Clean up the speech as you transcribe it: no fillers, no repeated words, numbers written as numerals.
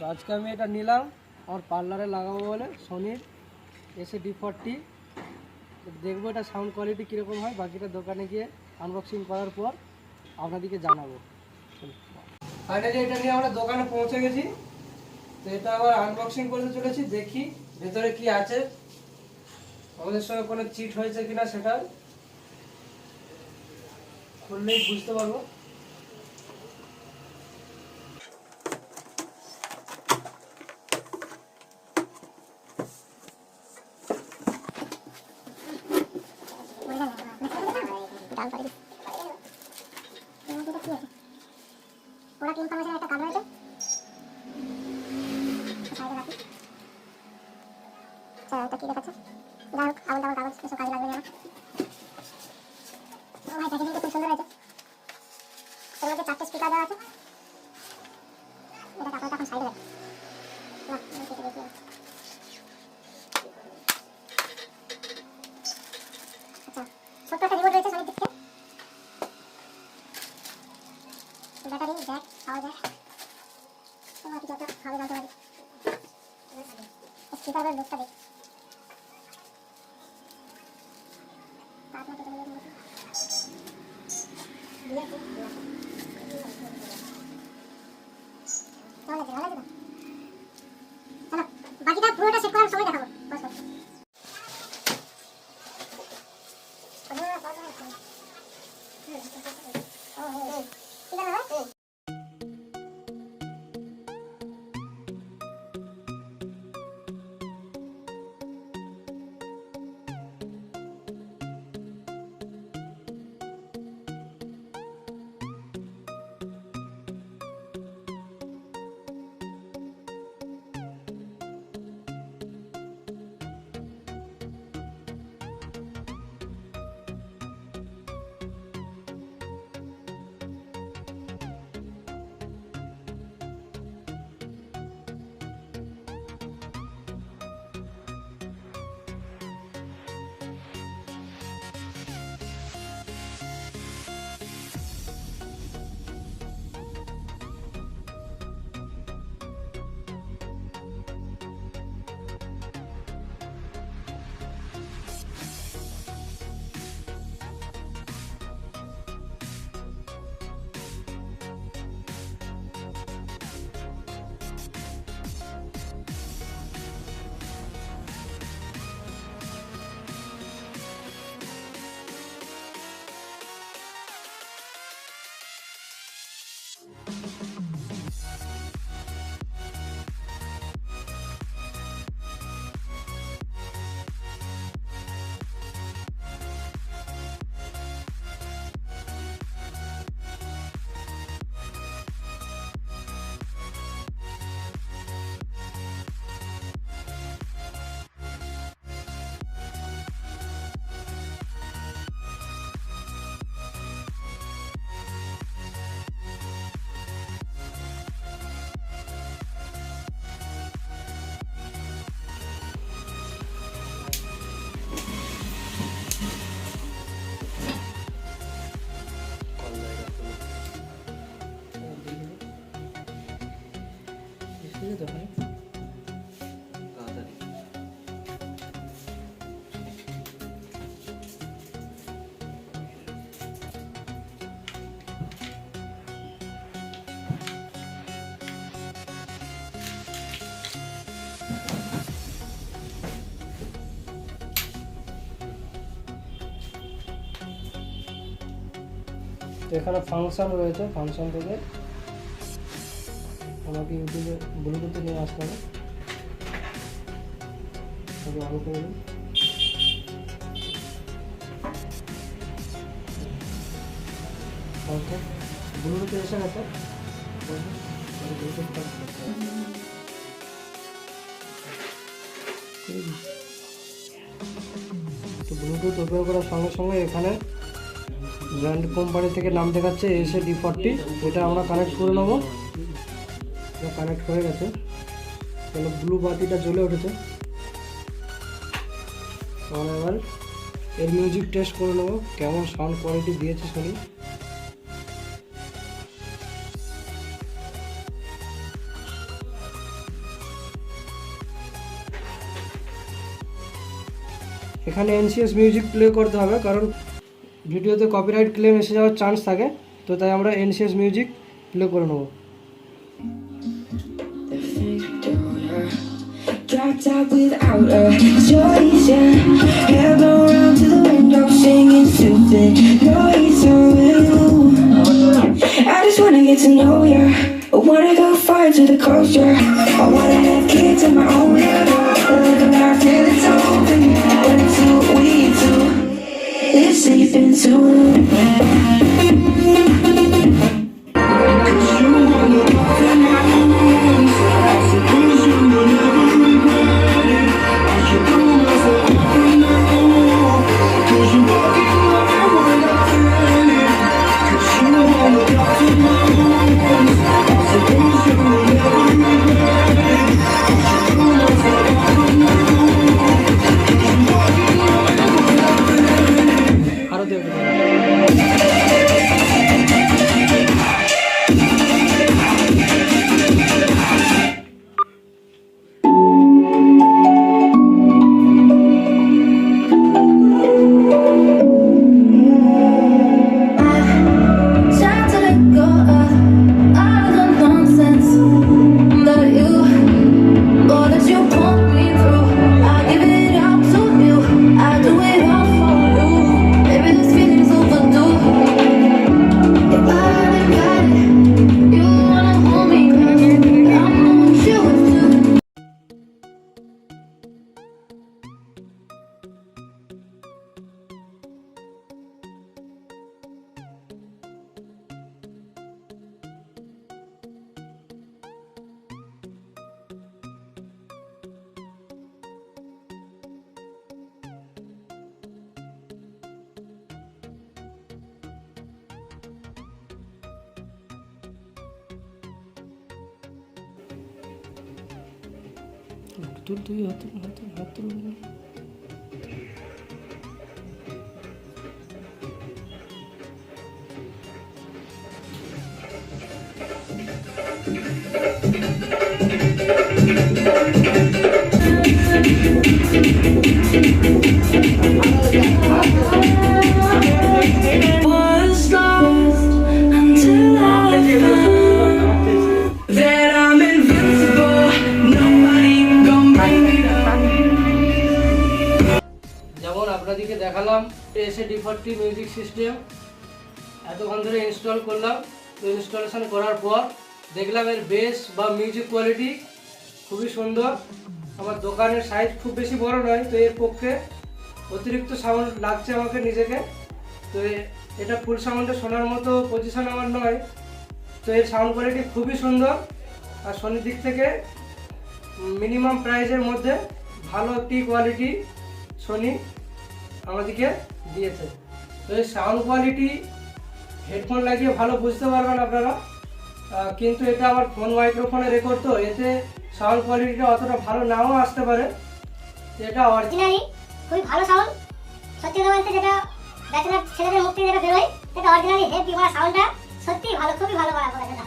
তো আজকে আমি এটা নিলাম আমার পার্লারে লাগাবো বলে, সোনির D40। দেখবো এটা সাউন্ড কোয়ালিটি কীরকম হয়, বাকিটা দোকানে গিয়ে আনবক্সিং করার পর আপনাদেরকে জানাবো। ফাইনালি এটা নিয়ে আমরা দোকানে পৌঁছে গেছি। তো এটা আবার আনবক্সিং করতে চলেছি, দেখি ভেতরে কি আছে, আমাদের সঙ্গে কোনো চিট হয়েছে কিনা সেটা খুললেই বুঝতে পারবো। ওরা কি ইনফরমেশন একটা কাজ রয়েছে এটা কি দেখাচ্ছে? যাই হোক, আবার ডাবল কাগজ কিছু কাজে লাগবে না। ও ভাই, প্যাকেজিংটা খুব সুন্দর হয়েছে। এর মধ্যে 4টে স্পিকার দেওয়া আছে। এটা কাপড়টা এখন সাইডে রাখি। না, এটা দেখি। আচ্ছা, ছোট্ট একটা রিমোট রয়েছে সনির দিক থেকে। ব্যাটারি, জ্যাক, পাওয়ার জ্যাক। তোমার কিছু একটা হবে জানতে পারি। স্পিকারের লুকটা দেখি। বাকিটা পুরোটা সেট করার সময় দেখাবো। তো ভাই এখানে ফাংশন রয়েছে, ফাংশন থেকে আমাকে ইউটিউবে ব্লুটুথে নিয়ে আসতে হবে। অন করে দিন। ব্লুটুথে এসে গেছে। তো ব্লুটুথ ওপেন করার সঙ্গে সঙ্গে এখানে ব্র্যান্ড কোম্পানি থেকে নাম দেখাচ্ছে D40। এটা আমরা কানেক্ট করে নেবো। কানেক্ট হয়ে গেছে, তাহলে ব্লু বাতিটা জ্বলে উঠেছে। আমরা এবার এর মিউজিক টেস্ট করে নেবো কেমন সাউন্ড কোয়ালিটি দিয়েছে সোনি। এখানে এনসিএস মিউজিক প্লে করতে হবে, কারণ ভিডিওতে কপিরাইট ক্লেম এসে যাওয়ার চান্স থাকে, তো তাই আমরা এনসিএস মিউজিক প্লে করে নেব। Dropped out without a choice, yeah. Hair blown round to the window, singing stupid noise on you. I just wanna get to know ya. I wanna go far to the coast, yeah. I wanna have kids of my own, yeah. Live a life till it's over. When it's too, we two live sleeping soon. আরও দেখবে। Time to let go of all the nonsense that you put me through. I give it up to you. I do it all for you. Maybe this feeling's overdue. If I had it, you wanna hold me close. I know what you would do. তুই হাত Was lost until I found that I'm invincible. Nobody gon' bring me down. যেমন আপনাদেরকে দেখালাম এসে D40 music system এতক্ষণ ধরে install করলাম। তো ইনস্টলেশন করার পর দেখলাম এর বেস বা মিউজিক কোয়ালিটি খুবই সুন্দর। আমার দোকানের সাইজ খুব বেশি বড় নয়, তো এর পক্ষে অতিরিক্ত সাউন্ড লাগছে আমাকে নিজেকে। তো এটা ফুল সাউন্ডে শোনার মতো পজিশন আমার নয়, তো এর সাউন্ড কোয়ালিটি খুবই সুন্দর। আর সোনির দিক থেকে মিনিমাম প্রাইসের মধ্যে ভালো একটি কোয়ালিটি সোনি আমাদেরকে দিয়েছে। তো এই সাউন্ড কোয়ালিটি হেডফোন লাগিয়ে ভালো বুঝতে পারবেন আপনারা, কিন্তু এটা আবার ফোন মাইক্রোফোনে রেকর্ড, তো এতে সাউন্ড কোয়ালিটিটা অতটা ভালো নাও আসতে পারে। এটা অরিজিনালি খুবই ভালো সাউন্ড, সত্যি কথা বলতে যেটা ব্যাচেলার ছেলেদের মুখ থেকে যেটা বেরোয় সেটা অরিজিনালি হেভি, সাউন্ডটা সত্যি ভালো, খুবই ভালো করা কথা।